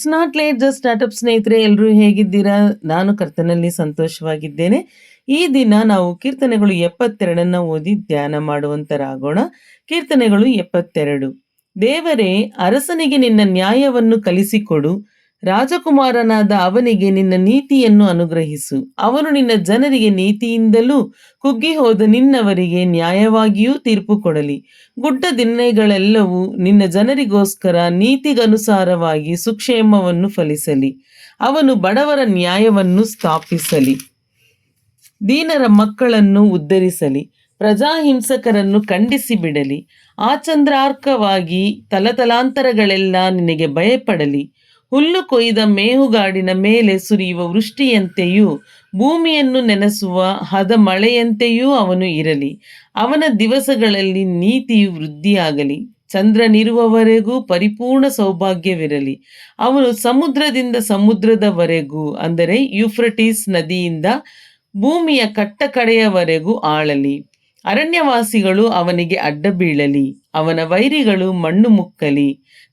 It's not late just startup ಸ್ನೇಹಿತರೆ, ಎಲ್ಲರೂ ಹೇಗಿದ್ದೀರಾ? ನಾನು ಕರ್ತನಲ್ಲಿ ಸಂತೋಷವಾಗಿದ್ದೇನೆ. ಈ ದಿನ ನಾವು ಕೀರ್ತನೆಗಳು 72 ಓದಿ ಧ್ಯಾನ ಮಾಡುವಂತರಾಗೋಣ. ಕೀರ್ತನೆಗಳು 72. ದೇವರೇ, ಅರಸನಿಗೆ ನಿನ್ನ ನ್ಯಾಯವನ್ನು ಕಲಿಸಿಕೊಡು, ರಾಜಕುಮಾರನಾದ ಅವನಿಗೆ ನಿನ್ನ ನೀತಿಯನ್ನು ಅನುಗ್ರಹಿಸು. ಅವನು ನಿನ್ನ ಜನರಿಗೆ ನೀತಿಯಿಂದಲೂ ಕುಗ್ಗಿ ಹೋದ ನಿನ್ನವರಿಗೆ ನ್ಯಾಯವಾಗಿಯೂ ತೀರ್ಪು ಕೊಡಲಿ. ಗುಡ್ಡ ದಿನಗಳೆಲ್ಲವೂ ನಿನ್ನ ಜನರಿಗೋಸ್ಕರ ನೀತಿಗನುಸಾರವಾಗಿ ಸುಕ್ಷೇಮವನ್ನು ಫಲಿಸಲಿ. ಅವನು ಬಡವರ ನ್ಯಾಯವನ್ನು ಸ್ಥಾಪಿಸಲಿ, ದೀನರ ಮಕ್ಕಳನ್ನು ಉದ್ಧರಿಸಲಿ, ಪ್ರಜಾಹಿಂಸಕರನ್ನು ಖಂಡಿಸಿ ಬಿಡಲಿ. ಆಚಂದ್ರಾರ್ಕವಾಗಿ ತಲತಲಾಂತರಗಳೆಲ್ಲ ನಿನಗೆ ಭಯಪಡಲಿ. ಹುಲ್ಲು ಕೊಯ್ದ ಮೇಹುಗಾಡಿನ ಮೇಲೆ ಸುರಿಯುವ ವೃಷ್ಟಿಯಂತೆಯೂ ಭೂಮಿಯನ್ನು ನೆನೆಸುವ ಹದ ಮಳೆಯಂತೆಯೂ ಅವನು ಇರಲಿ. ಅವನ ದಿವಸಗಳಲ್ಲಿ ನೀತಿಯು ವೃದ್ಧಿಯಾಗಲಿ, ಚಂದ್ರನಿರುವವರೆಗೂ ಪರಿಪೂರ್ಣ ಸೌಭಾಗ್ಯವಿರಲಿ. ಅವನು ಸಮುದ್ರದಿಂದ ಸಮುದ್ರದವರೆಗೂ, ಅಂದರೆ ಯೂಫ್ರಟೀಸ್ ನದಿಯಿಂದ ಭೂಮಿಯ ಕಟ್ಟಕಡೆಯವರೆಗೂ ಆಳಲಿ. ಅರಣ್ಯವಾಸಿಗಳು ಅವನಿಗೆ ಅಡ್ಡ ಬೀಳಲಿ, ಅವನ ವೈರಿಗಳು ಮಣ್ಣು ಮುಕ್ಕಲಿ.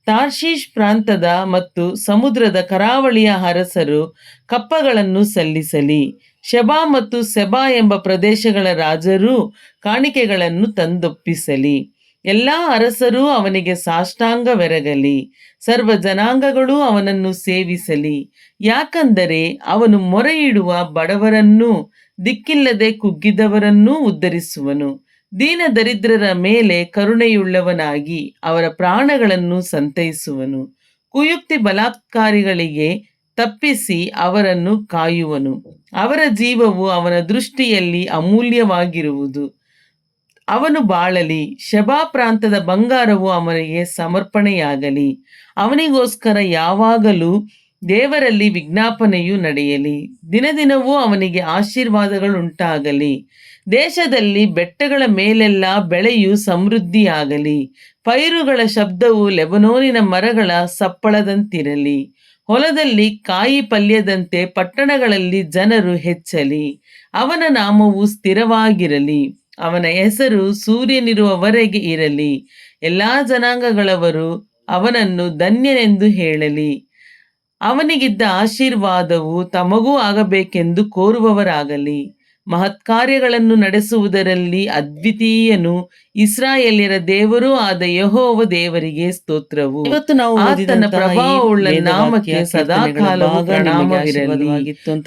ತಾರ್ಷೀಷ್ ಪ್ರಾಂತದ ಮತ್ತು ಸಮುದ್ರದ ಕರಾವಳಿಯ ಅರಸರು ಕಪ್ಪಗಳನ್ನು ಸಲ್ಲಿಸಲಿ. ಶೆಬಾ ಮತ್ತು ಸೆಬಾ ಎಂಬ ಪ್ರದೇಶಗಳ ರಾಜರು ಕಾಣಿಕೆಗಳನ್ನು ತಂದೊಪ್ಪಿಸಲಿ. ಎಲ್ಲ ಅರಸರು ಅವನಿಗೆ ಸಾಷ್ಟಾಂಗವೆರಗಲಿ, ಸರ್ವ ಜನಾಂಗಗಳು ಅವನನ್ನು ಸೇವಿಸಲಿ. ಯಾಕಂದರೆ ಅವನು ಮೊರೆಯಿಡುವ ಬಡವರನ್ನೂ ದಿಕ್ಕಿಲ್ಲದೆ ಕುಗ್ಗಿದವರನ್ನೂ ಉದ್ಧರಿಸುವನು. ದೀನ ದರಿದ್ರರ ಮೇಲೆ ಕರುಣೆಯುಳ್ಳವನಾಗಿ ಅವರ ಪ್ರಾಣಗಳನ್ನು ಸಂತೈಸುವನು. ಕುಯುಕ್ತಿ ಬಲಾತ್ಕಾರಿಗಳಿಗೆ ತಪ್ಪಿಸಿ ಅವರನ್ನು ಕಾಯುವನು. ಅವರ ಜೀವವು ಅವನ ದೃಷ್ಟಿಯಲ್ಲಿ ಅಮೂಲ್ಯವಾಗಿರುವುದು. ಅವನು ಬಾಳಲಿ. ಶೆಬಾ ಪ್ರಾಂತದ ಬಂಗಾರವು ಅವನಿಗೆ ಸಮರ್ಪಣೆಯಾಗಲಿ. ಅವನಿಗೋಸ್ಕರ ಯಾವಾಗಲೂ ದೇವರಲ್ಲಿ ವಿಜ್ಞಾಪನೆಯು ನಡೆಯಲಿ. ದಿನದಿನವೂ ಅವನಿಗೆ ಆಶೀರ್ವಾದಗಳುಂಟಾಗಲಿ. ದೇಶದಲ್ಲಿ ಬೆಟ್ಟಗಳ ಮೇಲೆಲ್ಲ ಬೆಳೆಯು ಸಮೃದ್ಧಿಯಾಗಲಿ. ಪೈರುಗಳ ಶಬ್ದವು ಲೆಬನೋನಿನ ಮರಗಳ ಸಪ್ಪಳದಂತಿರಲಿ. ಹೊಲದಲ್ಲಿ ಕಾಯಿ ಪಲ್ಯದಂತೆ ಪಟ್ಟಣಗಳಲ್ಲಿ ಜನರು ಹೆಚ್ಚಲಿ. ಅವನ ನಾಮವು ಸ್ಥಿರವಾಗಿರಲಿ, ಅವನ ಹೆಸರು ಸೂರ್ಯನಿರುವವರೆಗೆ ಇರಲಿ. ಎಲ್ಲಾ ಜನಾಂಗಗಳವರು ಅವನನ್ನು ಧನ್ಯನೆಂದು ಹೇಳಲಿ. ಅವನಿಗಿದ್ದ ಆಶೀರ್ವಾದವು ತಮಗೂ ಆಗಬೇಕೆಂದು ಕೋರುವವರಾಗಲಿ. ಮಹತ್ಕಾರ್ಯಗಳನ್ನು ನಡೆಸುವುದರಲ್ಲಿ ಅದ್ವಿತೀಯನು, ಇಸ್ರಾಯೇಲ್ಯರ ದೇವರೂ ಆದ ಯೆಹೋವ ದೇವರಿಗೆ ಸ್ತೋತ್ರವು. ಇವತ್ತು ನಾವು ಆತನ ಪ್ರಭಾವವುಳ್ಳ ನಾಮಕ್ಕೆ ಸದಾಕಾಲವೂ ಪ್ರಣಾಮವಿರಲಿ.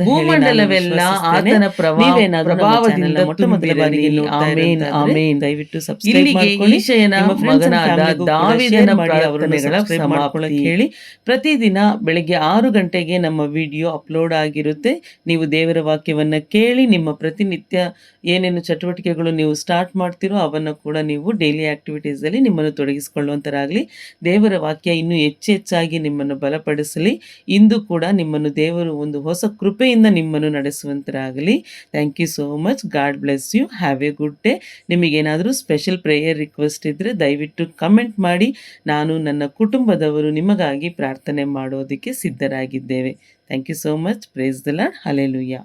ಭೂಮಂಡಲವೆಲ್ಲ ಆತನ ಪ್ರಭಾವದಿಂದ ತುಂಬಿರಲಿ. ಆಮೇನ್, ಆಮೇನ್. ದಯವಿಟ್ಟು ಇಲ್ಲಿಗೆ ಈಶಯನ ಮಗನಾದ ದಾವೀದನ ಪ್ರಾರ್ಥನೆಗಳ ಸಮಾಪ್ತಿ. ಹೇಳಿ. ಪ್ರತಿದಿನ ಬೆಳಗ್ಗೆ 6 ಗಂಟೆಗೆ ನಮ್ಮ ವಿಡಿಯೋ ಅಪ್ಲೋಡ್ ಆಗಿರುತ್ತೆ. ನೀವು ದೇವರ ವಾಕ್ಯವನ್ನ ಕೇಳಿ ನಿಮ್ಮ ಪ್ರತಿನಿತ್ಯ ಏನೇನು ಚಟುವಟಿಕೆಗಳು ನೀವು ಸ್ಟಾರ್ಟ್ ಮಾಡ್ತೀರೋ ಅವನ್ನು ಕೂಡ ನೀವು ಡೈಲಿ ಆಕ್ಟಿವಿಟೀಸಲ್ಲಿ ನಿಮ್ಮನ್ನು ತೊಡಗಿಸಿಕೊಳ್ಳುವಂತರಾಗಲಿ. ದೇವರ ವಾಕ್ಯ ಇನ್ನೂ ಹೆಚ್ಚಾಗಿ ನಿಮ್ಮನ್ನು ಬಲಪಡಿಸಲಿ. ಇಂದು ಕೂಡ ನಿಮ್ಮನ್ನು ದೇವರು ಒಂದು ಹೊಸ ಕೃಪೆಯಿಂದ ನಿಮ್ಮನ್ನು ನಡೆಸುವಂತರಾಗಲಿ. Thank you so much. God bless you. Have a good day. ನಿಮಗೇನಾದರೂ ಸ್ಪೆಷಲ್ ಪ್ರೇಯರ್ ರಿಕ್ವೆಸ್ಟ್ ಇದ್ದರೆ ದಯವಿಟ್ಟು ಕಮೆಂಟ್ ಮಾಡಿ. ನಾನು ನನ್ನ ಕುಟುಂಬದವರು ನಿಮಗಾಗಿ ಪ್ರಾರ್ಥನೆ ಮಾಡೋದಕ್ಕೆ ಸಿದ್ಧರಾಗಿದ್ದೇವೆ. Thank you so much. Praise the Lord. Hallelujah.